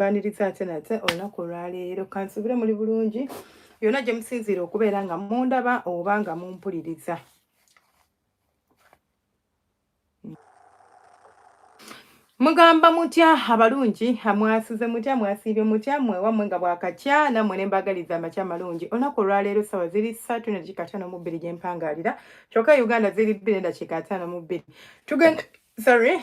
baniriza ate nate olunaku olwaleero kansubire muli bulungi yonna gye musinziira okubeera nga mundaba oba nga mumpuliriza. Mugamba mutya abalungi amwasize mutya mwasiibye mutya mwewammwe nga bwakatya nammwe ne mbagaliza amakya malungi olunaku olwaleero sawa ziri 3:52 gye mpangaalira kyokka Uganda ziri 2:52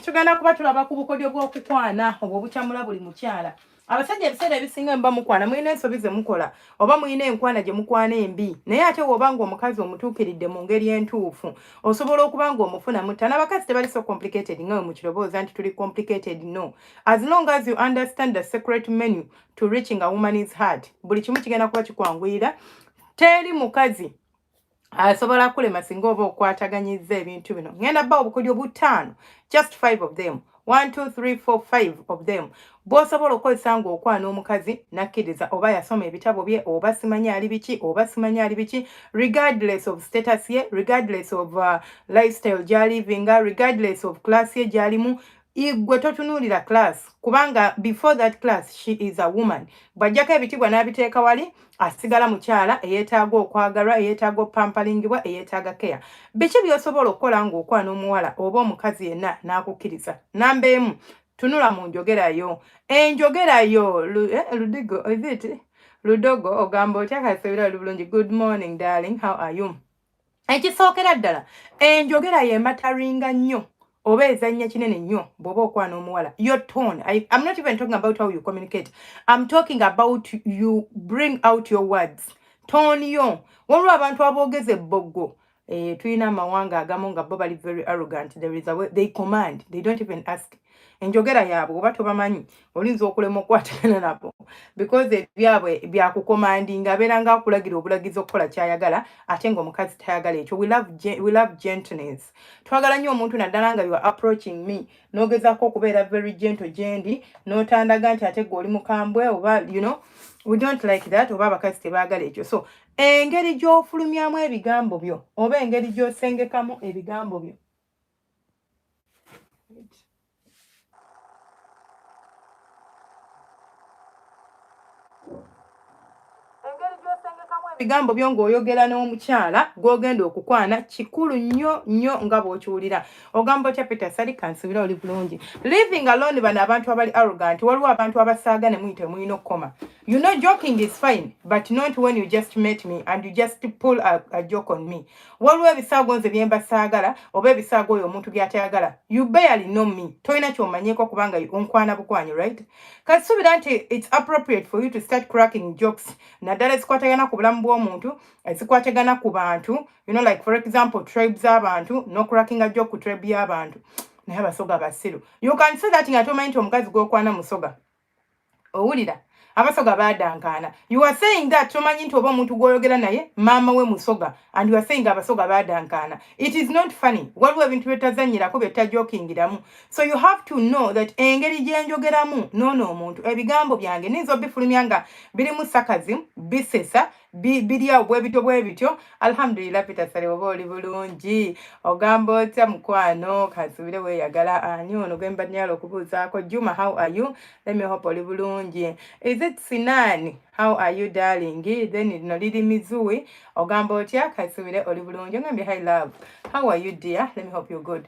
tugenda kuba tulaba ku bukodyo bw'okukwana obwo obukyamula buli mukyala. Abasajja ebiseera ebisinga mba mukwana mulina ensobi ze mukola oba mulina enkwana gye mukwana embi naye ate bw'oba ng'omukazi omutuukiridde mu ngeri entuufu osobola okuba ng'omufuna mutta. N'abakazi tebali so complicated nga mu kirowooza nti tuli complicated, no. As long as you understand the secret menu to reaching a woman's heart, buli kimu kigenda kuba kikwanguyira. Teri mukazi asobola kulema singa oba okwataganyizza ebintu bino. Ngenda bba obukodyo butaano, just 5 of them. 1, 2, 3, 4, 5 of them. Bw'osobola okukozesa ng'okwana omukazi nakkiriza oba yasoma ebitabo bye oba simanyi ali biki oba simanyi ali biki, regardless of status ye, regardless of lifestyle gy'alivinga, regardless of class ye gy'alimu. Igwe totunuulira class kubanga before that class she is a woman. Bw'ajjako ebitibwa n'abiteeka wali asigala mukyala eyeetaaga okwagalwa, eyeetaaga opampalingibwa, eyeetaaga care. Biki by'osobola okukola ng'okwana omuwala oba omukazi yenna n'akukkiriza? Namba emu, tunula mu njogerayo. Enjogerayo ludigo is it ludogo ogamba otya kasubira oli bulungi, good morning darling, how are you? Ekisookera ddala enjogera ye mataringa nnyo oba ezannya kinene nnyo bw'oba okwana omuwala. Your tone. I'm not even talking about how you communicate. I'm talking about you bring out your words. Tone yo. Waliwo abantu aboogeza ebboggo. Tulina amawanga agamu nga bo bali very arrogant. There is a way they command. They don't even ask. Enjogera yaabwe oba tobamanyi olinza okulema okukwatagana nabo because ebyabwe byakukomandinga abeera nga akulagira obulagizi okukola kyayagala ate ng'omukazi tayagala ekyo. We love gentleness. Twagala nnyo omuntu naddala nga you are approaching me n'ogezaako okubeera very gentle gyendi n'otandaga nti ate gwe oli mukambwe oba you know, we don't like that oba abakazi tebaagala ekyo. So engeri gy'ofulumyamu ebigambo byo oba engeri gy'osengekamu ebigambo byo ebigambo byo ng'oyogera n'omukyala gw'ogenda okukwana kikulu nnyo nnyo nga bw'okiwulira. Ogamba otya Peter Sali kansubira oli bulungi. Living alone bano abantu abali arrogant, waliwo abantu abasaaga ne muyite mulina okukoma. You know, joking is fine, but not when you just met me and you just pull a joke on me. Waliwo ebisaago nze bye mbasaagala oba ebisaago oyo omuntu by'atayagala. You barely know me. Toyina ky'omanyeeko kubanga onkwana bukwanyi, right? Kasubira nti it's appropriate for you to start cracking jokes naddala ezikwatagana ku bulamu bw'omuntu, ezikwatagana ku bantu, you know, like for example tribes z'abantu, no cracking a joke ku tribe y'abantu. Naye abasoga basiru. You can say that nga tomanyi nti omukazi gw'okwana musoga. Owulira? Abasoga baadankana. You are saying that tomanyi nti oba omuntu gw'oyogera naye maama we musoga, and you are saying abasoga baadankana. It is not funny. Waliwo ebintu byetazanyirako byetajokingiramu. So you have to know that engeri gyenjogeramu noono omuntu ebigambo byange ninza obifulumya nga birimu sarcasm, bisesa, biri awo bwe bityo. Alhamdulillah Peter Sale oba oli bulungi. Ogamba otya mukwano kasubire weeyagala ani ono gwe mbadde okubuuzaako. Juma, how are you? Let me hope oli bulungi. Is it Sinani? How are you darling? Then lino liri Mizui. Ogamba otya kasubire oli bulungi. Ngambye hi love. How are you dear? Let me hope you're good.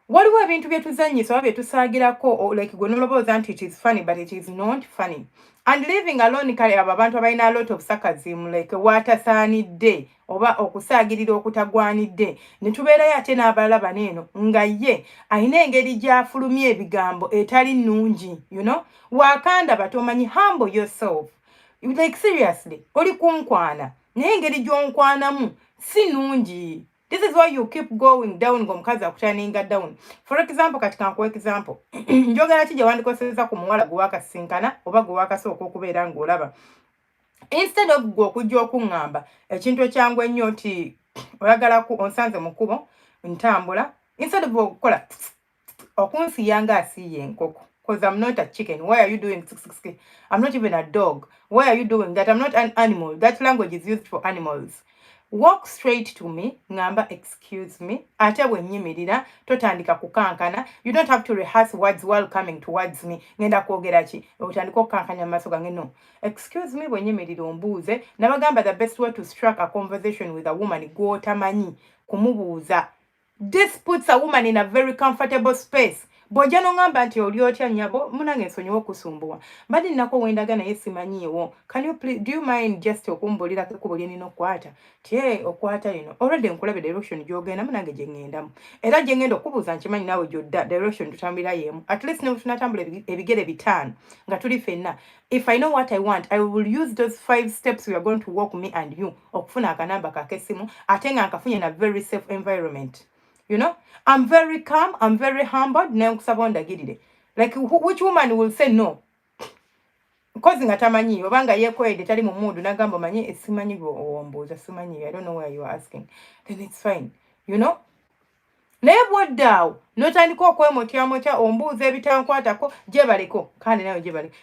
Waliwo ebintu bye tuzannyisa oba bye tusaagirako like gwe nolobooza nti it is funny but it is not funny. And living alone kale abo abantu abalina a lot of sarcasm like watasaanidde oba okusaagirira okutagwanidde ne tubeerayo ate n'abalala baneeno nga ye alina engeri gy'afulumya ebigambo etali nnungi, you know, wakanda batomanyi. Humble yourself, like seriously oli kunkwana naye engeri gy'onkwanamu si nnungi. This is why you keep going down ng'omukazi akutyaninga down. For example, kati kankuwa example. Njogera ki gye wandikoseza ku muwala gwe wakasinkana oba gwe wakasooka okubeera ng'olaba. Instead of gwe okujja okuŋŋamba ekintu ekyangu ennyo nti oyagala onsanze mu kkubo ntambula, instead of okukola okunsiya nga asiiya enkoko. Because I'm not a chicken. Why are you doing 666? I'm not even a dog. Why are you doing that? I'm not an animal. That language is used for animals. walk straight to me ngamba excuse me ate bwe nnyimirira totandika kukankana. You don't have to rehearse words while coming towards me ngenda kwogera ki otandika okukankanya mu maaso gange. No, excuse me bwe nnyimirira ombuuze. Nabagamba the best way to strike a conversation with a woman gw'otamanyi kumubuuza. This puts a woman in a very comfortable space. Bw'ojja n'ongamba nti oli otya nnyabo munange nsonyiwa okusumbuwa mbadde nnako wendaga naye simanyiiwo. Can you please, do you mind just okumbuulirako ekkubo lye nina okukwata tie okwata lino already nkulabye direction gy'ogenda munange gye ŋŋendamu era gye ŋŋenda okubuuza nkimanyi naawe gy'odda direction tutambulira y'emu. At least ne tunatambula ebigere bitaano nga tuli ffenna. If I know what I want, I will use those 5 steps we are going to walk me and you okufuna akanamba kak'essimu ate nga nkafunye in a very safe environment. You know, I'm very calm, I'm very humbled. Like, which woman will say no? Because ngatamanyi, obanga yekoede tali mu mundu nagamba manyi simanyi ombuza simanyi. I don't know where you are asking. Then it's fine. You know? Naye bw'oddaawo n'otandika okwemotyamocha ombuuza ebitankwatako gyebaleko kandi nawe gyebaleko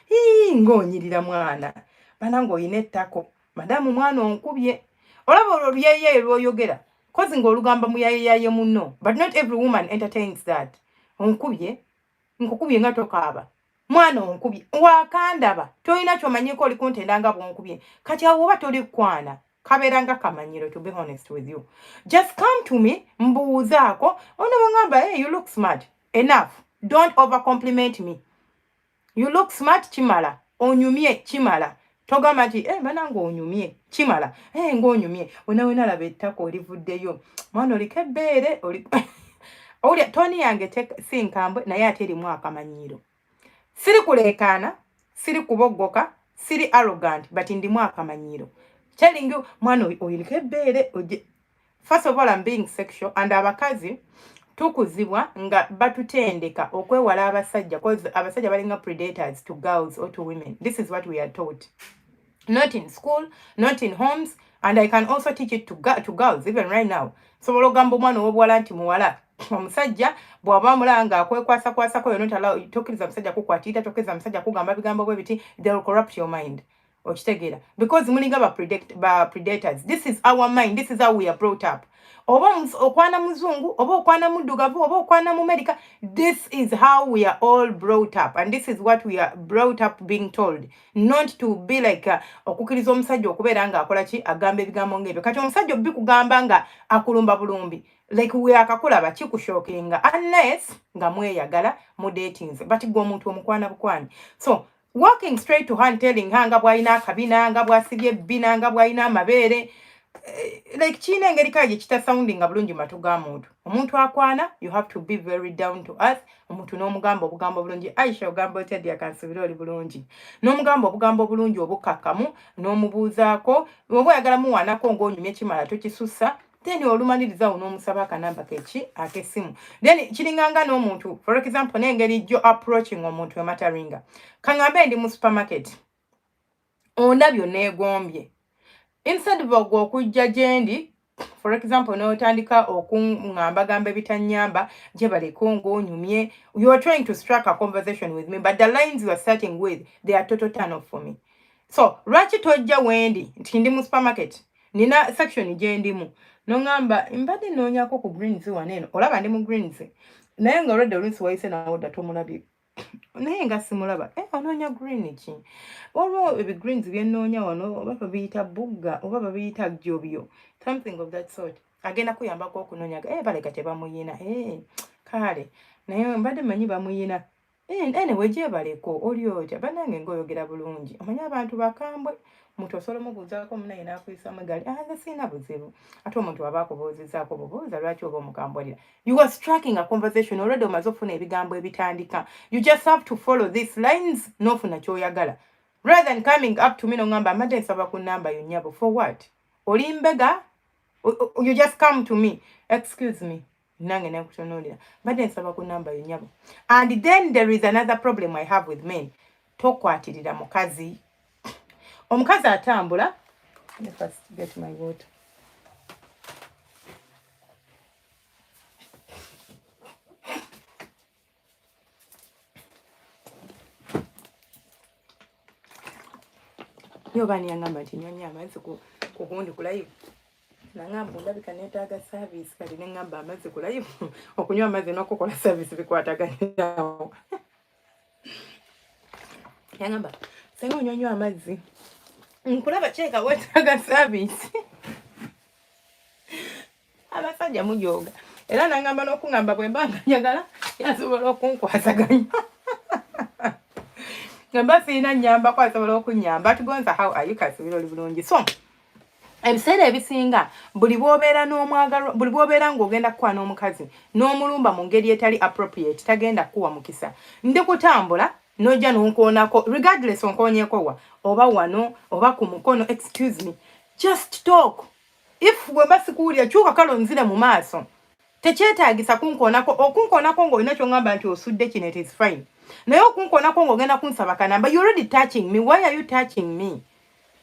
ng'onyirira mwana banange oyina ettako madamu mwana onkubye olaba olwo luyeye lw'oyogera kozi ng'olugamba muyayeyaye munno. But not every woman entertains that. Onkubye nkukubye nga tokaaba mwana onkubye wakandaba toyina kyomanyeko oli kuntendanga bwonkubye kati awo oba toli kwana kabeeranga kamanyiro. To be honest with you, just come to me mbuuzaako ono bwangamba hey, you look smart enough. Don't over compliment me. You look smart kimala onyumye kimala togamba nti banange onyumye kimala ng'onyumye wena laba ettako olivuddeyo mwana oliko ebbeere oli toni yange si nkambwe naye ate erimu akamanyiiro. Siri kuleekaana siri kuboggoka siri arrogant but ndimu akamanyiiro. Telling you mwana oliko ebbeere first of all I'm being sexual and abakazi tukuzibwa nga batutendeka okwewala abasajja because abasajja balinga predators to girls or to women. This is what we are taught. Not in school, not in homes, and I can also teach it to girls even right now. So ologamba omwana ow'obuwala nti muwala omusajja bw'aba mulanga akwekwasa yonotala tokkiriza musajja kukwatiira tokkiriza musajja kugamba bigambo bwe biti they will corrupt your mind. Okitegeera because mulinga ba predators. This is our mind, this is how we are brought up. Oba okwana muzungu oba okwana muddugavu oba okwana mu America, this is how we are all brought up and this is what we are brought up being told, not to be like okukiriza omusajja okubeera nga akola ki agamba ebigambo ng'ebyo. Kati omusajja obbi kugamba nga akulumba bulumbi like we akakulaba kikushokinga unless nga mweyagala mu datings but gwe omuntu omukwana bukwani. So walking straight to her and telling her nga bwalina akabina nga bwasibye ebbina nga bwalina amabeere like china engeri kaje kita sounding bulungi matu ga muntu. Omuntu akwana you have to be very down to earth. Omuntu n'omugambo obugambo bulungi Aisha ogambo tedi akansubira oli bulungi n'omugambo obugambo bulungi obukakamu n'omubuuzaako oba oyagala muwanako ng'onyumye kimala tokisussa then olumaliriza n'omusaba akanamba keki akesimu. Then kiringanga n'omuntu for example n'engeri gyo approaching omuntu emataringa kangambe ndi mu supermarket ondabyo neegombye instead of okujja gyendi for example n'otandika okungamba ebitanyamba gye baleko ng'onyumye. You are trying to strike a conversation with me but the lines you are starting with they are total turn off for me. So lwaki tojja wendi nti ndi mu supermarket nina section gyendimu nongamba mbadde noonyako ku greens waneeno olaba ndi mu greens naye nga olwedde oluusi wayise nawodda tomulabye naye nga simulaba onoonya green ki olwo ebigreens byenoonya wano oba babiyita bugga oba babiyita jobyo something of that sort agenda kuyambako okunoonyaga baleka tebamuyina kale naye mbadde manyi bamuyina anyway gyebaleko oli otya bannange ng'oyogera bulungi omanyi abantu bakambwe omuntu osobola omubuuzaako munaye n'akuyisamu egali nze siina buzibu ate omuntu aba akubuuzizaako bubuuza lwaki oba omukambulira. You are striking a conversation already omaze ofuna ebigambo ebitandika. You just have to follow these lines n'ofuna ky'oyagala rather than coming up to me n'ongamba amadde nsaba ku namba yo nnyabo for what? Oli mbega? You just come to me excuse me nange nekutunuulira mbadde nsaba ku namba yo nnyabo. And then there is another problem I have with men. Tokwatirira mukazi. Omukazi atambula. Let me first get my water. Yo bani yangamba nti nyonya amazzi ku gundi kulayo. nangamba ndabika neetaaga service kati ne ngamba amazzi ku live okunywa amazzi n'okukola service bikwataganirawo. Yangamba senga onyonywa amazzi nkulaba kyeka weetaaga service. Abasajja mujooga era nangamba n'okungamba bwe mba nga njagala yasobola okunkwasaganya. Ngamba siina nnyamba ko asobola okunnyamba atugonza how are you kasibira oli bulungi. So ebiseera ebisinga buli bw'obeera n'omwagalo buli bw'obeera ng'ogenda kukuwa n'omukazi n'omulumba mu ngeri etali appropriate tagenda kukuwa mukisa. Ndi kutambula n'ojja n'onkoonako regardless onkoonyeeko wa oba wano oba ku mukono excuse me just talk. If bwe basikuulira kyuka kalonzire mu maaso tekyetaagisa kunkoonako okunkoonako ng'olina ky'ongamba nti osudde kino it is fine. Naye okunkoonako ng'ogenda kunsaba kanamba you already touching me. Why are you touching me?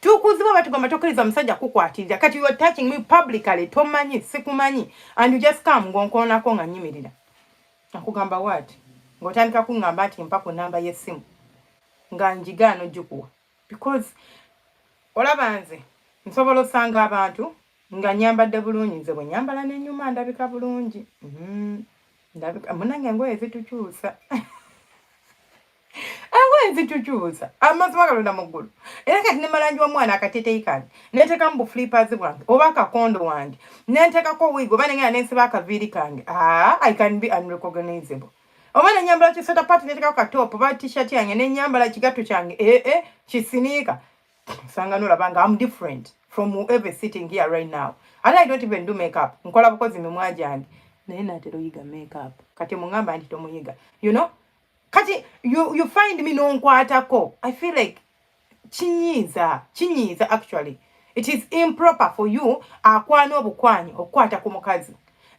Tukuziba batugamba tokkiriza musajja kukwatirira kati you are touching me publicly tomanyi sikumanyi and you just come ng'onkoonako nga nnyimirira. Nakugamba what? Ng'otandika kungamba nti mpa ku namba y'essimu nga njigaano gikuwa because olaba nze nsobola osanga abantu nga nyambadde bulungi nze bwe nyambala n'ennyuma ndabika bulungi. Ndabika munange engoye zitukyusa. Engoye zitukyusa amazima galonda mu ggulu era kati ne malangi w'omwana akateeteeyi kange neeteeka mu buflippers bwange oba akakondo wange nenteekako wig oba nengenda nensiba akaviiri kange I can be unrecognizable. Oba nenyambala kisota pati neteekako katop oba t-shirt yange nenyambala kigatto kyange kisiniika osanga nolaba nga I'm different from whoever sitting here right now. And I don't even do makeup. Nkola bukozi mimwa gyange naye naatera oyiga makeup kati mungamba nti tomuyiga you know. Kati you find me nonkwatako. I feel like chinyiza actually. It is improper for you akwana obukwanyi okwata ku mukazi.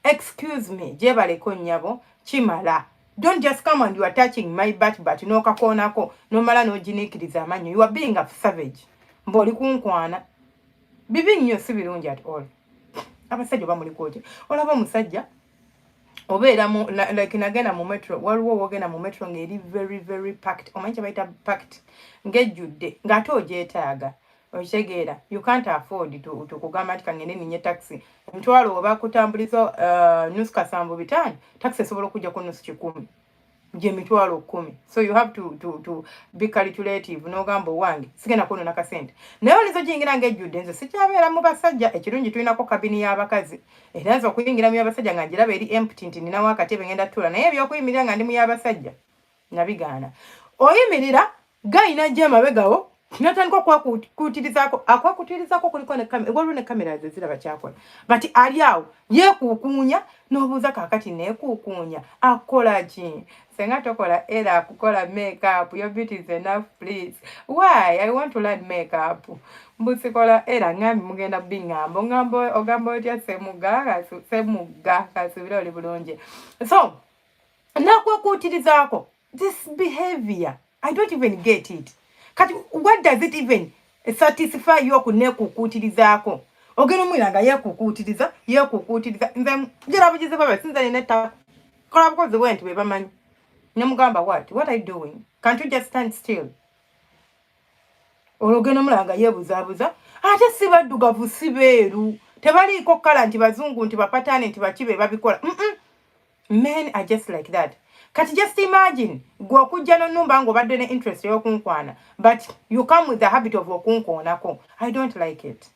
Excuse me, jebaleko nnyabo chimala. Don't just come and you are touching my butt no kakonako no mala no jinikiriza amanyo. You are being a savage. Mboli kunkwana. Bibi nnyo si birungi at all. Abasajja bamuli koje. Olaba musajja obeera mu like nagenda mu metro waliwo wogenda mu metro ng'eri very very packed omanyi baita packed ngejjudde ng'ate ogyetaaga okitegeera you can't afford to kugamba nti kangende ninye taxi emitwalo oba kutambuliza nusu kasanvu bitaano taxi esobola okujja ku nusu kikumi gye mitwalo 10. So you have to be calculative n'ogamba owange sigenda kuno nakasente naye olizo giyingira ng'ejjudde nze sikyabeera mu basajja ekirungi tulinako kabini y'abakazi era nze okuyingira mu y'abasajja nga ngiraba eri empty nti ninawo akatebe ngenda tuula naye ebyokuyimirira nga ndi mu y'abasajja nabigaana. Oyimirira gayina gye mabegawo natandika okwakutirizaako kuliko waliwo ne kamera ze ziraba kyakola but ali awo yeekuukuunya n'obuuza kaakati neekuukuunya akola ki senga tokola era kukola makeup your beauty is enough please. Why? I want to learn makeup. Mbusikola era ngambi mugenda bingamba ogamba otya semugga kasubira oli bulungi. So nakwekuutirizaako this behavior I don't even get it. Kati what does it even satisfy you okunekuukutirizaako? Ogenda omwira nga yeekuukutiriza nze ngira bugize baba sinza neneta kola bukozi bwenti bwe bamanyi nemugamba what are you doing? Can't you just stand still? Ologenda omwira nga yeebuzaabuza ate si baddugavu si beeru tebaliiko kala nti bazungu nti bapataane nti bakibe babikola. Men are just like that. Kati just imagine gwe okujja n'onnumba ng'obadde ne interest y'okunkwana but you come with the habit of okunkoonako. I don't like it.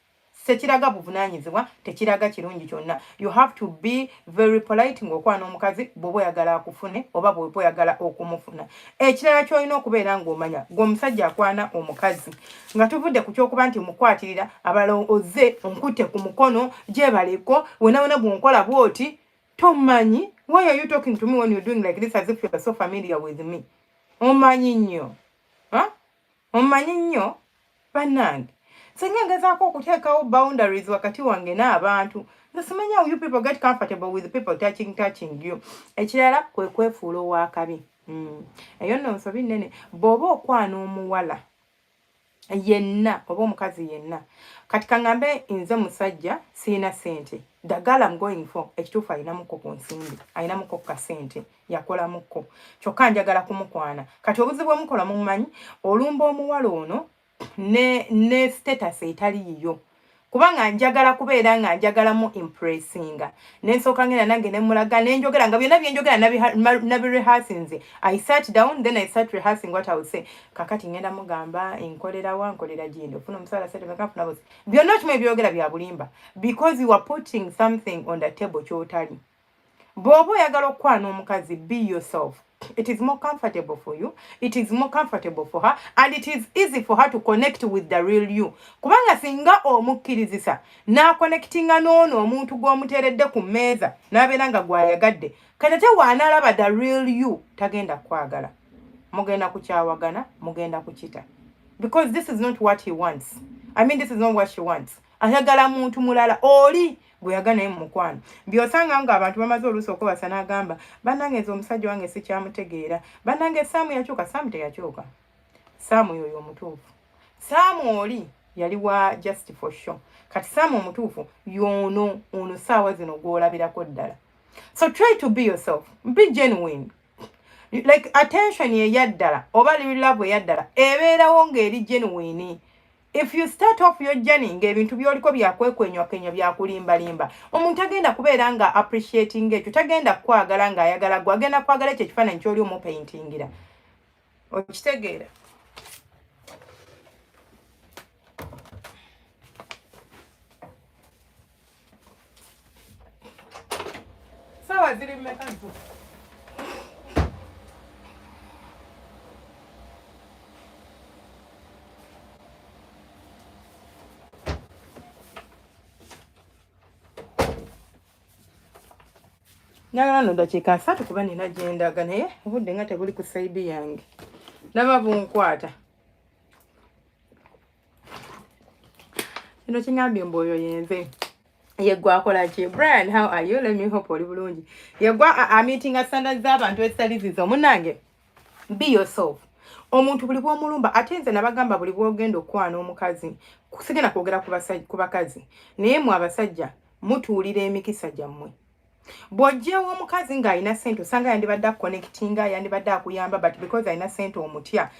Tekiraga buvunaanyizibwa tekiraga kirungi kyonna. You have to be very polite ng'okwana omukazi bw'oba oyagala akufune oba bw'oba oyagala okumufuna. Ekirala ky'olina okubeera ng'omanya gwe omusajja akwana omukazi nga tuvudde ku ky'okuba nti mukwatirira abalala ozze onkutte ku mukono gyebaleko wena bw'onkola bw'oti tomanyi. Why are you talking to me when you're doing like this as if you're so familiar with me? Omanyi nnyo. Omanyi nnyo bannange. Senga ngezaako okuteekawo boundaries wakati wange n'abantu. Nze simanyi how you people get comfortable with people touching you. Ekirala kwe kwefuula ow'akabi. Eyo nno nsobi nnene. Bw'oba okwana omuwala yenna oba omukazi yenna kati kangambe nze musajja siina sente dagala I'm going for ekituufu ayinamuko ku nsimbi ayinamuko ku kasente yakolamuko kyokka njagala kumukwana kati obuzibu omukola mumanyi olumba omuwala ono ne status etali yiyo kubanga njagala kubeera nga njagala mu impressinga nensooka ngenda nange ne mulaga nenjogera nga byonna byenjogera nabi rehearsinze. I sat down then I start rehearsing what I would say. Kakati ngenda mugamba enkolera wa nkolera jindo funa omusala sete mekafuna bose byonna kimwe byogera bya bulimba because you are putting something on the table kyotali. Bw'oba oyagala okwana omukazi, be yourself. It is more comfortable for you. It is more comfortable for her. And it is easy for her to connect with the real you. Kubanga singa omukkirizisa na connectinga n'ono omuntu gw'omuteeredde ku mmeeza n'abeera nga gwayagadde kati wanalaba the real you tagenda kwagala. Mugenda kukyawagana, mugenda kukita. Because this is not what he wants. I mean, this is not what she wants. Ayagala muntu mulala oli bweyagala naye mukwano. Byosanga nga abantu bamaze oluusi okubasa n'agamba bannange nze omusajja wange sikyamutegeera. Bannange Saamu yakyuka. Saamu teyakyuka. Saamu yoyo omutuufu. Saamu oli yali wa just for show. Kati Saamu omutuufu yono ono saawa zino gw'olabirako ddala. So try to be yourself. Be genuine. Like attention ye yaddala oba love yaddala ebeerawo ng'eri genuine. If you start off your journey ng'ebintu by'oliko byakwekwenywa byakulimbalimba omuntu agenda kubeera nga appreciating ekyo tagenda kwagala ng'ayagala gwe agenda kwagala ekyo ekifaananyi ky'oli omupaintingira. Okitegeera? Sawa ziri mmeka ntuufu? Njagala no dakiika 3 kuba nina gyendaga naye obudde nga tebuli ku saidi yange. Laba bunkwata. Kino kiŋambye mboyo yenze. Yegwa akola ki? Brian, how are you? Let me hope oli bulungi. Yegwa meetinga standards z'abantu ezitali zizo. Munnange, be yourself. Omuntu buli bw'omulumba ate nze nabagamba buli bw'ogenda okwana omukazi sigenda kwogera ku bakazi naye mwe abasajja mutuulira emikisa gyammwe. Bw'ojjeewo omukazi ng'alina ssente osanga yandibadde connectinga yandibadde akuyamba but because alina ssente omutya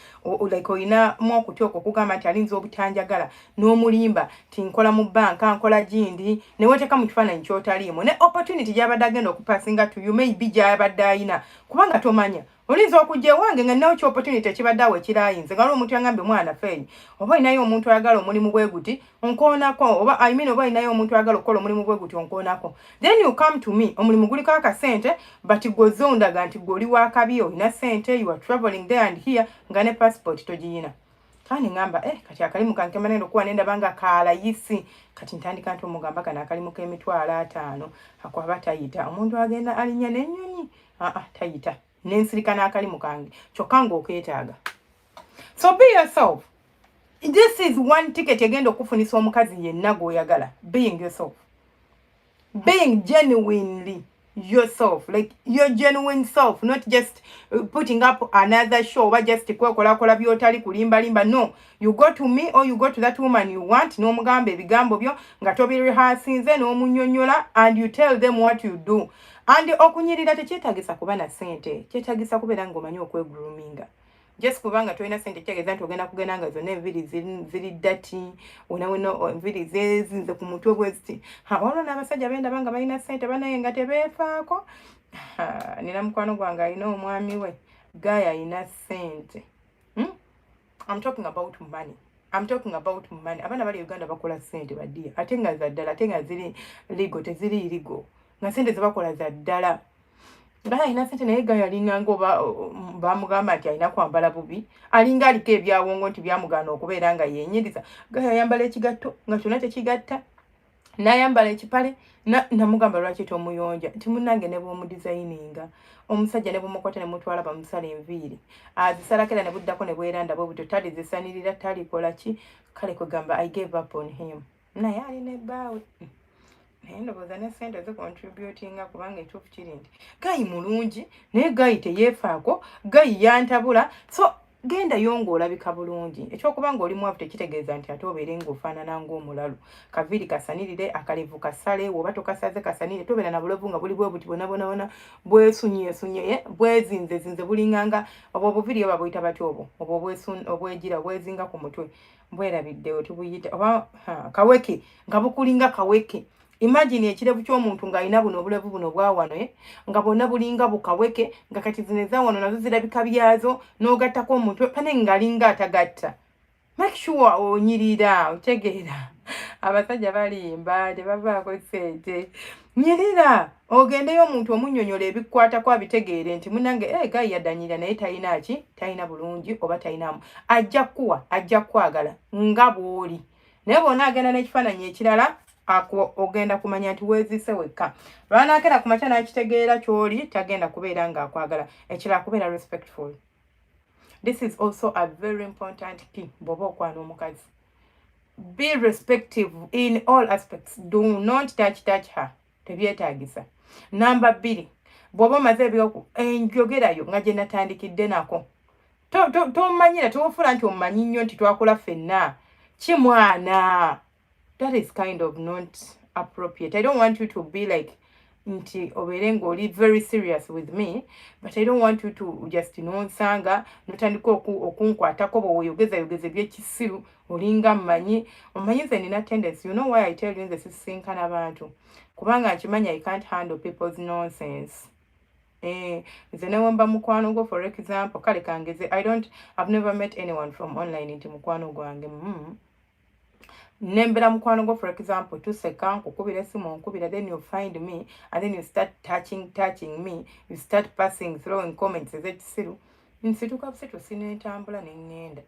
like olinamu okutya okwo kugamba nti alinza obutanjagala n'omulimba tinkola mu banka nkola gindi ne weteeka mu kifaananyi ky'otaliimu ne opportunity gy'abadde agenda okupasinga to you maybe gy'abadde ayina kubanga tomanya olinza okujja ewange nga nnawo opportunity ekibadde awo ekirayinze nga omuntu yangambye mwana feeyi oba olinayo omuntu ayagala omulimu bwe guti onkoonako oba I mean oba olinayo omuntu ayagala okukola omulimu bwe guti onkoonako then you come to me omulimu guliko akasente but gwoze ondaga nti gwe oli wakabi olina ssente you are traveling there and here nga ne passport togiyina kandi ngamba kati akalimu kange manendo kuwa nenda banga kalayisi kati ntandika nti omugamba kana akalimu k'emitwalo 5 akwaba tayita omuntu agenda alinya n'ennyonyi tayita nensirika n'akalimu kange kyokka ng'okeetaaga. So be yourself. This is one ticket egenda okufunisa omukazi yenna gw'oyagala. Being yourself. Being genuinely yourself. Like your genuine self. Not just putting up another show or just kwekola byotali kulimba. No. You go to me or you go to that woman you want. No mugambe ebigambo byo nga tobi rehearsinze n'omunyonyola and you tell them what you do. And okunyirira tekyetagisa kuba na ssente kyetagisa kubeera ng'omanyi okweguluminga just kubanga tolina ssente kyageza nti ogenda kugenda nga zonna enviri ziri ddati wona enviri zezinze ku mutwe bwe ziti olwo n'abasajja bendaba nga balina ssente banaye nga tebeefaako nina mukwano gwange alina omwami we gaya alina ssente. I'm talking about money. Abaana bali Uganda bakola ssente baddiya ate nga za ddala ate nga ziri ligo teziri irigo nga sente zebakola za ddala. Gaya alina ssente naye gaya alinganga oba bamugamba nti alina kwambala bubi alinga aliko ebyawongo nti byamugaana okubeera nga yenyiriza. Gaya ayambala ekigatto nga kyonna tekigatta n'ayambala ekipale namugamba lwaki tomuyonja nti munnange ne bw'omudizayininga omusajja ne bw'omukwata ne mutwala bamusala enviiri azisalako era ne buddako ne bweranda bwe buto talizisanirira talikola ki kale kugamba I gave up on him naye alina ebbaawe naye ndowooza ne ssente zicontributinga kubanga ekituufu kiri nti gayi mulungi naye gayi teyeefaako gayi yantabula. So genda yongo olabika bulungi ekyokubanga oli mwavu tekitegeeza nti ate obeere ng'ofaanana ng'omulalu kaviiri kasanirire akalevu kasale woba tokasaze kasanire tobeera na bulevu nga buli bwe buti bwona bwesunyesunye bwezinzezinze bulinganga obwo obuviri oba buyita batya obwo obwegira bwezinga ku mutwe bwerabiddewo tubuyita oba kaweke nga bukulinga kaweke. Imagine ekirevu ky'omuntu ng'alina buno obulevu buno bwa wano nga bonna bulinga bukaweke nga kati zineza wano nazo zirabika byazo n'ogattako omuntu pane ng'alinga atagatta. Make sure onyirira otegeera abasajja balimba tebavaako ssente nyirira ogendeyo omuntu omunnyonnyola ebikwatako abitegeere nti munnange gayi yaddanyirira naye talina ki talina bulungi oba talinamu ajja kuwa ajja kwagala nga bw'oli naye bw'ona agenda n'ekifaananyi ekirala ogenda kumanya nti weezise wekka lwanaakera ku makya n'akitegeera ky'oli tagenda kubeera ng'akwagala ekirala kubeera respectful. This is also a very important key bw'oba okwana omukazi. Be respectful in all aspects. Do not touch her. Tebyetaagisa. Number 2 bw'oba omaze enjogerayo nga gye natandikidde nako tomanyira tofuula nti omumanyi nnyo nti twakola ffenna kimwana. That is kind of not appropriate. I don't want you to be like nti obeere ng'oli very serious with me, but I don't want you to just nsanga notandika okunkwatako bw'oyogeza ebyekisiru olinga mmanyi omanyize nina tendency. You know why I tell you nze sisinkana abantu kubanga nkimanya I can't handle people's nonsense. Nze newemba mukwano gwo for example kale kangeze I've never met anyone from online nti mukwano gwange nembera mukwano gwo for example tuseka nkukubira esimu onkubira then you find me and then you start touching me, you start passing throwing comments ez'ekisiru nsituka busetu sinentambula nengenda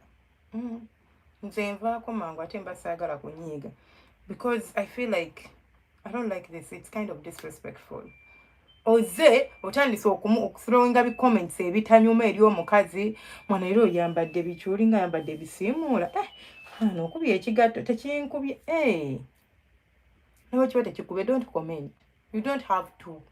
nze nvaako mangu ate mba saagala kunyiiga because I feel like I don't like this. It's kind of disrespectful. Oze otandise okuthrowinga bi comments ebitanyuma eri omukazi mwana ero yambadde bikyuli nga yambadde bisiimuula no kubye ekigatto tekinkubye nawe kiba tekikubye don't comment. You don't have to.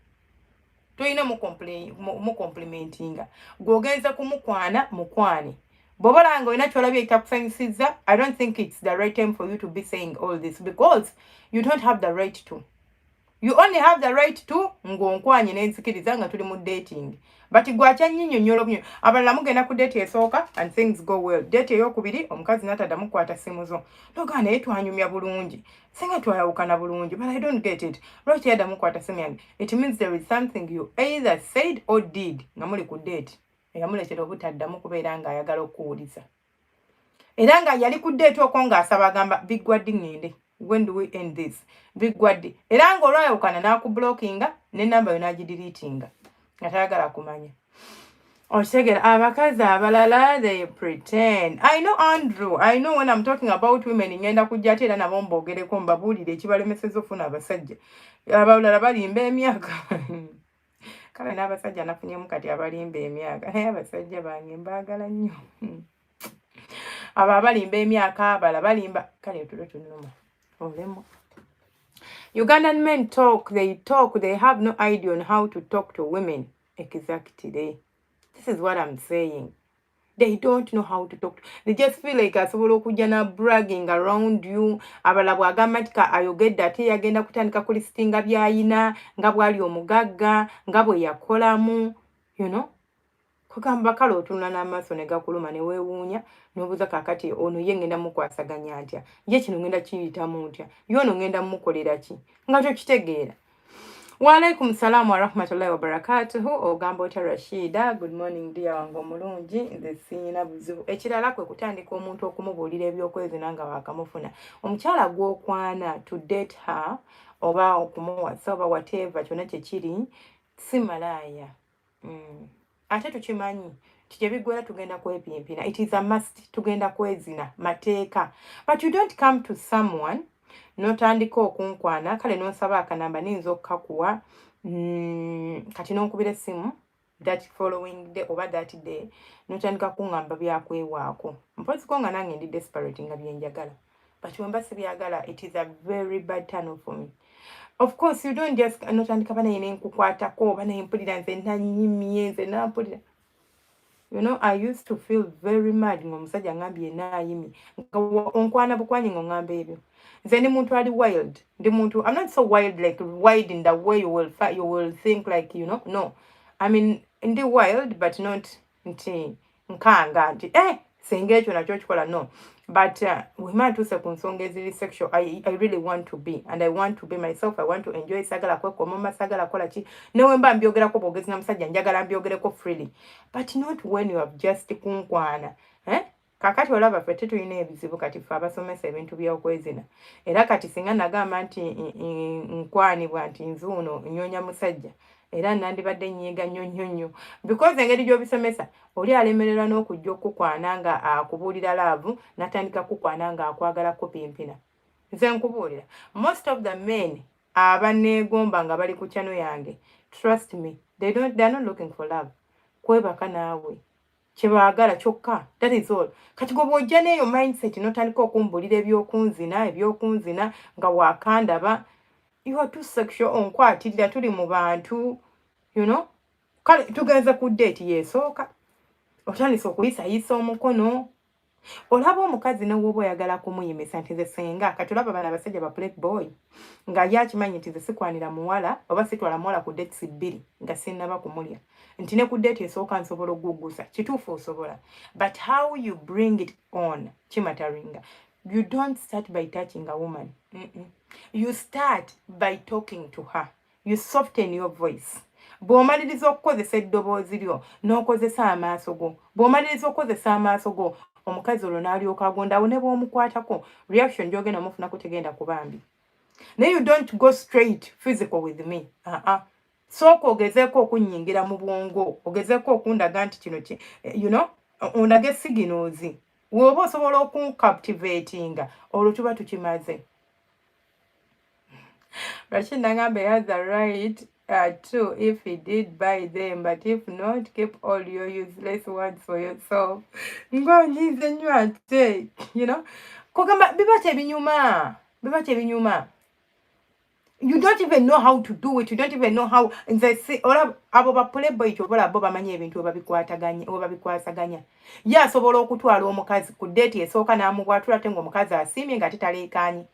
Toyina mu complimentinga gwogenza kumukwana mukwane bobolanga olina kyolabye ekitakusanyusizza. I don't think it's the right time for you to be saying all this because you don't have the right to. You only have the right to ng'onkwanye n'enzikiriza nga tuli mu dating. But gwakya nnyinnyonnyola bunyo abalala mugenda ku date esooka and things go well. Date ey'okubiri omukazi n'ataddamu kukwata simu zo. Noga naye twanyumya bulungi. Singa twayawukana bulungi but I don't get it. Lwaki yaddamu kukwata simu yange? It means there is something you either said or did nga muli ku date. Eyamuleetera obutaddamu kubeera ng'ayagala okuwuliza. Era nga yali ku date okwo ng'asaba agamba biggwaddi ngende. When do we end this? Biggwaddi. Era ng'olwayawukana n'akublockinga n'ennamba yo n'agideletinga. Nga tayagala kumanya. Otegera abakazi abalala they pretend. I know Andrew. I know when I'm talking about women ngenda kujja ate era nabo mbogereko mbabuulire ekibalemeseza ofuna abasajja. Abalala balimba emyaka. Kale n'abasajja nafunyemu kati abalimba emyaka. Abasajja bange mbaagala nnyo. Abo abalimba emyaka abala balimba kale tulo tunuma. Olemo. Ugandan men talk, they have no idea on how to talk to women. Exactly. This is what I'm saying. They don't know how to talk. They just feel like asobola okujja na bragging around you. Abala bwagamba nti ayogedde ate yagenda kutandika kulistinga byayina nga bwali omugagga nga bwe yakolamu. You know? Kugamba kale otunula n'amaaso ne gakuluma ne weewuunya n'obuuza kaakati ono ye ngenda mukwasaganya atya ye kino ngenda kiyitamu ntya ye ono ngenda mukolera ki nga tokitegeera. Waalaikum salaam wa rahmatullahi wa barakatuhu. Ogamba otya Rashida. Good morning dear wange omulungi. Nze siina buzibu. Ekirala kwe kutandika omuntu okumubuulira ebyokwezina nga waakamufuna. Omukyala gw'okwana to date her oba okumuwasa oba whatever kyonna kye kiri si malaaya. Ate tukimanyi tije bigwera tugenda kwepimpina. It is a must tugenda kwezina mateeka. But you don't come to someone notandika okunkwana kale nonsaba akanamba ninza okukakuwa kati nonkubira essimu that following day oba that day notandika kuŋŋamba byakwewaako mpoziko nga nange ndi desperate nga byenjagala but wemba sibyagala it is a very bad turn off for me. Of course you don't just notandika banaye nenkukwatako banaye mpulira nze nanyimye nze nampulira You know, I used to feel very mad ng'omusajja ngambye naayimi onkwana bukwanyi ng'ongamba ebyo. Nze ndi muntu ali wild. Ndi muntu, I'm not so wild like wild in the way you will think like, you know, no. I mean, ndi wild but not nti nkanga nti singa ekyo nakyo kikola, no. But wema ntuuse ku nsonga eziri sexual, I really want to be, and I want to be myself. I want to enjoy sagala kwekoma sagala kola ki newe mba mbyogerako bwogezi na musajja njagala mbyogereko freely, but not when you have just kunkwana. Kakati olaba ffe tetulina ebizibu kati ffe abasomesa ebintu by'okwezina. Era kati singa nagamba nti nkwanibwa nti nzuuno nyonya musajja, era nandibadde nyiiga nnyo because engeri gy'obisomesa oli alemererwa n'okujja okukwana nga akubuulira laavu n'atandika kukwana nga akwagala kupimpina. Nze nkubuulira, most of the men abaneegomba nga bali ku channel yange, trust me, they're not looking for love. Kwebaka naawe kyebaagala kyokka, that is all. Kati gwe bw'ojja n'eyo mindset n'otandika okumbulira ebyokunzina nga wakandaba, you are too sexual, onkwatirira tuli mu bantu, you know. Kale tugenze ku date yeesooka, otandise okuyisayisa omukono. Olaba omukazi n'owoba oyagala kumuyimisa nti nze senga, kati olaba bano abasajja ba playboy nga yakimanyi nti nze sikwanira muwala oba sitwala muwala ku dates 2 nga sinnaba kumulya, nti ne ku date esooka nsobola okuggusa. Kituufu osobola, but how you bring it on kimataringa. You don't start by touching a woman. You start by talking to her. You soften your voice. Bw'omaliriza okukozesa eddoboozi lyo n'okozesa amaaso go, bw'omaliriza okukozesa amaaso go, omukazi olwo n'alyoka agondawo ne bw'omukwatako reaction gy'ogenda omufuna kutegenda kubambi. Naye you don't go straight physical with me. Sooka ogezeeko okunnyingira mu bwongo, ogezeeko okundaga nti kino you know, ondage signals. Woba osobola okuncaptivatinga olwo tuba tukimaze. Rashid Nagambe has the right to if he did buy them, but if not, keep all your useless words for yourself. Ngonyize nnyo ate, you know. Kugamba biba tebinyuma. You don't even know how to do it. You don't even know how. Ola abo ba playboy chobola abo bamanyi ebintu obabikwasaganya. Yasobola okutwala omukazi ku date esooka n'amubwatula tengo omukazi asiimye nga tetaleekaanyi.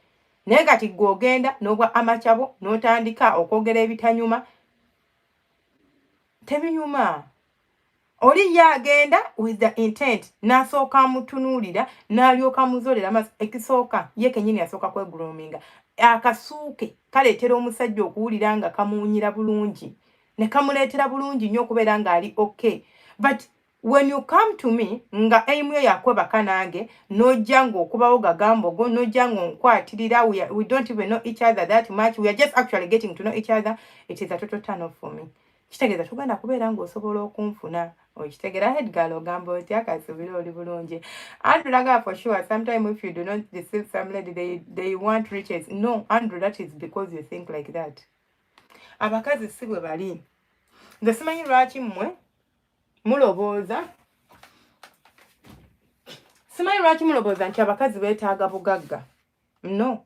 Naye kati gw'ogenda n'obwa amakyabo n'otandika okwogera ebitanyuma. Tebinyuma. Oli yagenda with the intent n'asooka amutunuulira n'alyoka amuzolera amaaso. Ekisooka ye kennyini asooka kweguloominga. Akasuuke kaleetera omusajja okuwulira nga kamuwunyira bulungi ne kamuleetera bulungi nnyo okubeera ng'ali okay. But when you come to me nga aimu yo yakwebaka nange n'ojja ng'okubawo gagambogo n'ojja ng'onkwatirira, we don't even know each other that much, we are just actually getting to know each other, it is a total turn off for me. Kitegeeza tugenda kubeera ng'osobola okunfuna. Okitegera headgirl ogamba oti akasubira oli bulungi. Andrew laga for sure, sometimes if you do not deceive some lady, they want riches. No, Andrew, that is because you think like that. Abakazi si bwe bali. Nze simanyi lwaki mmwe mulobooza. Simanyi lwaki mulobooza nti abakazi beetaaga bugagga. No.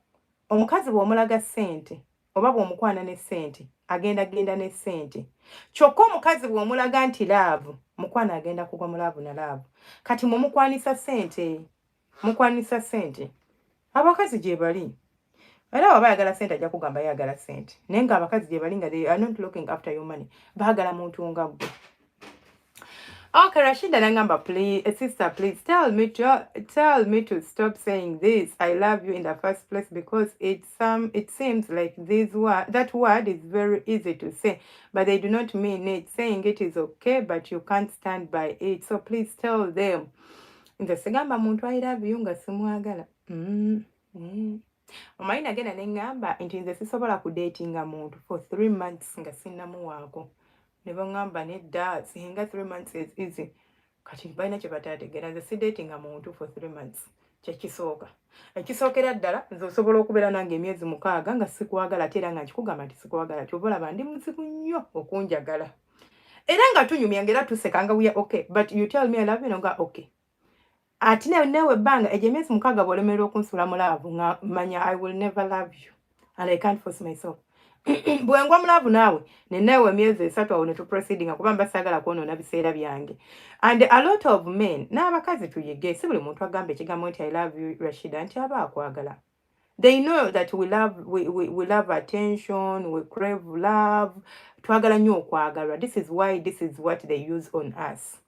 Omukazi bw'omulaga ssente oba bw'omukwana ne ssente agenda ne ssente. Kyokka omukazi bw'omulaga nti laavu, mukwana agenda kugwa mu laavu na laavu. Kati mukwanisa ssente. Abakazi gye bali. Era waba ayagala ssente ajja kugamba yagala ssente. Naye nga abakazi gye bali nga they are not looking after your money. Baagala muntu nga ggwe. Okay, Rashida Nangamba, please, sister, please tell me to stop saying this. I love you in the first place because it seems like that word is very easy to say, but they do not mean it. Saying it is okay, but you can't stand by it. So please tell them. Nze sigamba muntu I love you nga simwagala. Omayina agenda neŋŋamba nti nze sisobola kudatinga muntu for 3 months nga sinnamuwaako. Never ngamba nedda singa 3 months is easy. Kati balina kye bataategeera nze sidatinga muntu for 3 months. Kyekisooka. Ekisookera ddala nze osobola okubeera nange emyezi 6 nga sikwagala ate era nga nkikugamba nti sikwagala. Ky'oba olaba ndi muzibu nnyo okunjagala. Era nga tunyumya ngera tusekanga we are okay. But you tell me I love you nga okay. Ati newe banga eje emyezi 6 bw'olemererwa okunsuula mu laavu nga manya I will never love you. And I can't force myself. bwengwa mulavu naawe neneewe emyezi 3 awo ne tuproceedinga kuba mba saagala kwonoona biseera byange. And a lot of men n'abakazi tuyige, si buli muntu agamba ekigambo nti I love you Rashida nti aba akwagala. They know that we love attention, we crave love, twagala nnyo okwagalwa. This is what they use on us.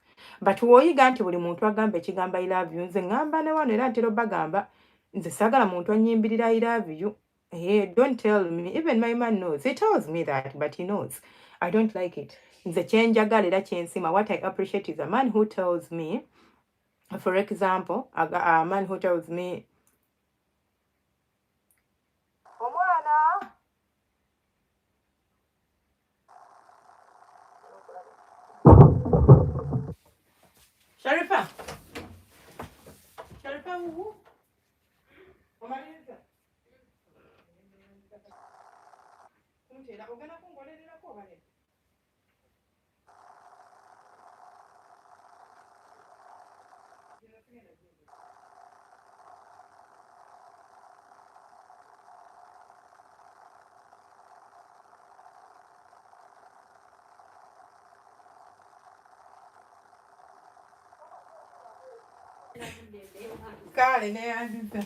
But woyiga nti buli muntu agamba ekigambo I love you, nze ngamba ne wano era ntera bagamba nze saagala muntu anyimbirira I love you. Hey, don't tell me. Even my man knows. He tells me that, but he knows. I don't like it. The change what I appreciate is a man who tells me, for example, a man who tells me, Omwana. Sharifa. Sharifa, who? Kale ne yanzita.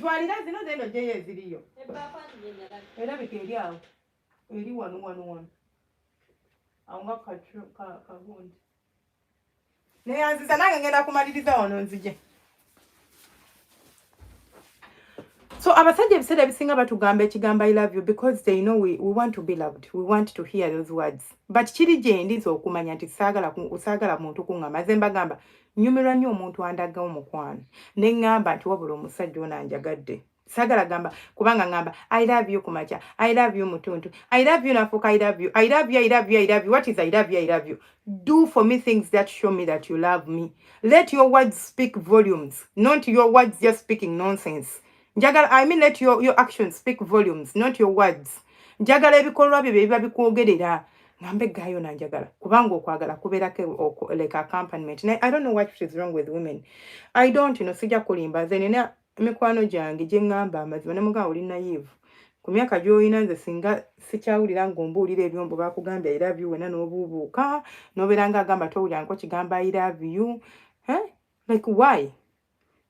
Twalira zino zeno gye ziriyo. Era bikeri awo. Eri wano. Awo kagundi. Ne yanzita nange ngenda kumaliriza wano nzije. So abasajja ebiseera ebisinga batugamba ekigambo I love you because they know we want to be loved. We want to hear those words. But kiri gye ndiza okumanya nti saagala muntu kuŋŋamba. Nze mbagamba nyumirwa nnyo omuntu andaga omukwano. Ne ŋŋamba nti wabula omusajja ono anjagadde. Saagala gamba kubanga ŋŋamba I love you kumakya. I love you mutuntu. I love you nafuuka I love you. I love you, I love you, I love you. What is I love you, I love you? Do for me things that show me that you love me. Let your words speak volumes. Not your words just speaking nonsense. I mean let your actions speak volumes, not your words. Njagala ebikolwa bye biba bikwogerera. Ngambe gayo na njagala. Kubanga okwagala kubeerako like accompaniment. I don't know what is wrong with women. I don't know, sijja kulimba. Nze nina mikwano gyange gye ŋŋamba amazima ne mugaa oli naive. Ku myaka gy'olina nze singa sikyawulira ng'ombuulira ebyombo bakugambye I love you wena n'obuubuuka. N'obeera ng'agamba towulirangako kigambo I love you. Like why?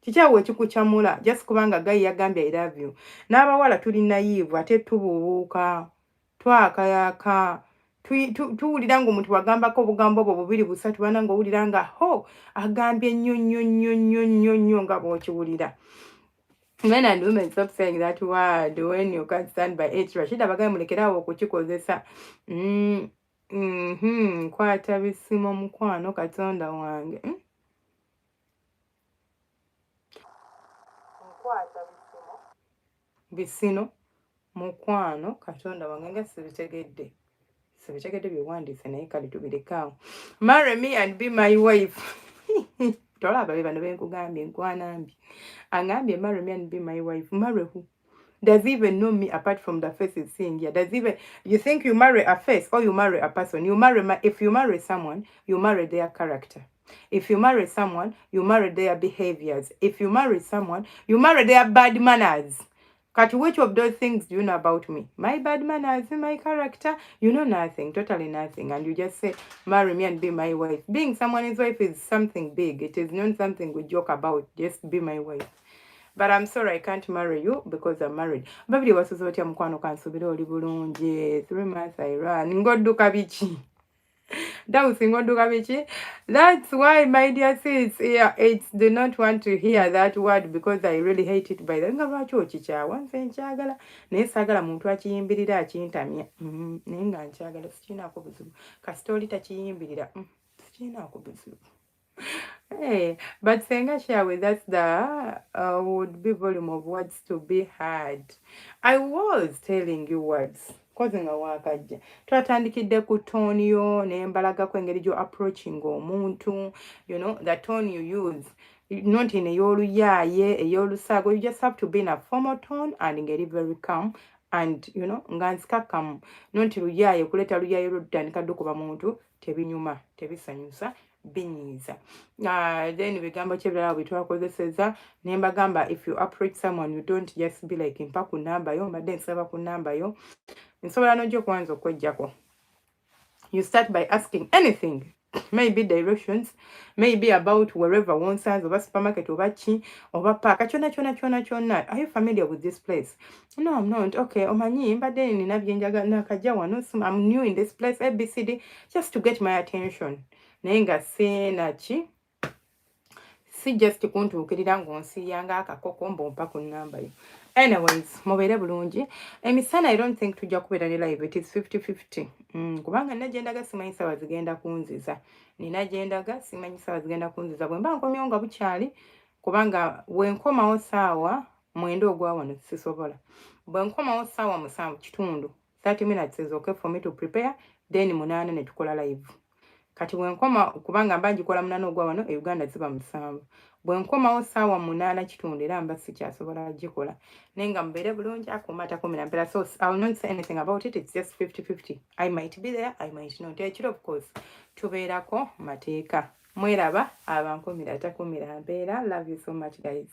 Kikyawe ekikukyamula just kubanga gayi yagambye I love you. N'abawala tuli naive ate tubuubuuka. Twakayaka. Tuwulira ng'omuntu wagambako obugambo obwo bubiri busatu bana ng'owulira nga ho agambye nnyo nga bw'okiwulira. Men and women stop saying that word when you can't stand by it. Rashida bagaye mulekerawo okukikozesa. Kwata bisimo mukwano Katonda wange. Kwata bisino mukwano Katonda wange nga sibitegedde. Sibitegedde byewandiise naye kale tubirekawo. Marry me and be my wife. Tolaba be bano benkugambye nkwanambi. Angambye marry me and be my wife. Marry who? Does he even know me apart from the face he's seeing here? You think you marry a face or you marry a person? If you marry someone, you marry their character. If you marry someone, you marry their behaviors. If you marry someone, you marry their bad manners. Kat, which of those things do you know about me? My bad manners, my character? You know nothing, totally nothing. And you just say, marry me and be my wife. Being someone's wife is something big. It is not something we joke about. Just be my wife. But I'm sorry, I can't marry you because I'm married. Babili wasuzoti ya mkwano kansubira oli bulungi. 3 months I run. Ngodduka biki. That's why, my dear sis, yeah, it's do not want to hear that word because I really hate it by the nga lwaki okikyawa nze nkyagala naye saagala muntu akiyimbirira akintamya naye nga nkyagala sikinaako buzibu kasita oli takiyimbirira sikinaako buzibu. Hey, but Senga share with us the would be volume of words to be heard. I was telling you words. Kozinga wakajja. Twatandikidde ku tone yo n'embalaga kwengeri gyo approaching omuntu, you know, the tone you use. Not in ey'oluyaaye, ey'olusago. You just have to be in a formal tone and ngeri very calm. And, you know, nga nsikakamu. Not luyaaye, kuleta luyaaye lw'otandika ddukuba muntu, tebinyuma, tebisanyusa. binyiiza. Then bigambo kyebirala bwe twakozeseza ne mbagamba if you approach someone you don't just be like mpa ku nnamba yo mbadde nsaba ku nnamba yo, nsobola n'ojja okuwanza okweggyako. You start by asking anything, maybe directions, maybe about wherever wonsanze oba supermarket oba ki oba paaka kyonna. Are you familiar with this place? No, I'm not. Okay, omanyi mbadde nina byenjaga nakajja wano, I'm new in this place, ABCD, just to get my attention. Naye nga seenaki si just kuntuukirira ng'onsiyanga akakoko mbompa ku nnamba yo. Anyways, mubeere bulungi. Emisana I don't think tujja kubeera ne live, it is 50-50. Kubanga nina gyendaga simanyi ssaawa zigenda kunziza. Nina gyendaga simanyi ssaawa zigenda kunziza. Bwe mba nkomyewo nga bukyali, kubanga bwe nkomawo ssaawa 9 ogwa wano sisobola. Bwe nkomawo ssaawa 7:30, 30 minutes is okay for me to prepare, then 8 ne tukola live. Kati bwe nkoma kubanga mba ngikola 8 ogwa wano e Uganda ziba 7. Bwe nkomawo ssaawa 8:30 era mba sikyasobola gikola. Naye nga mubeere bulungi akumata 10 so I will not say anything about it, it's just 50-50. I might be there, I might not. Ekiro of course tubeerako mateeka. Mweraba abankumira takumira mbeera. Love you so much guys.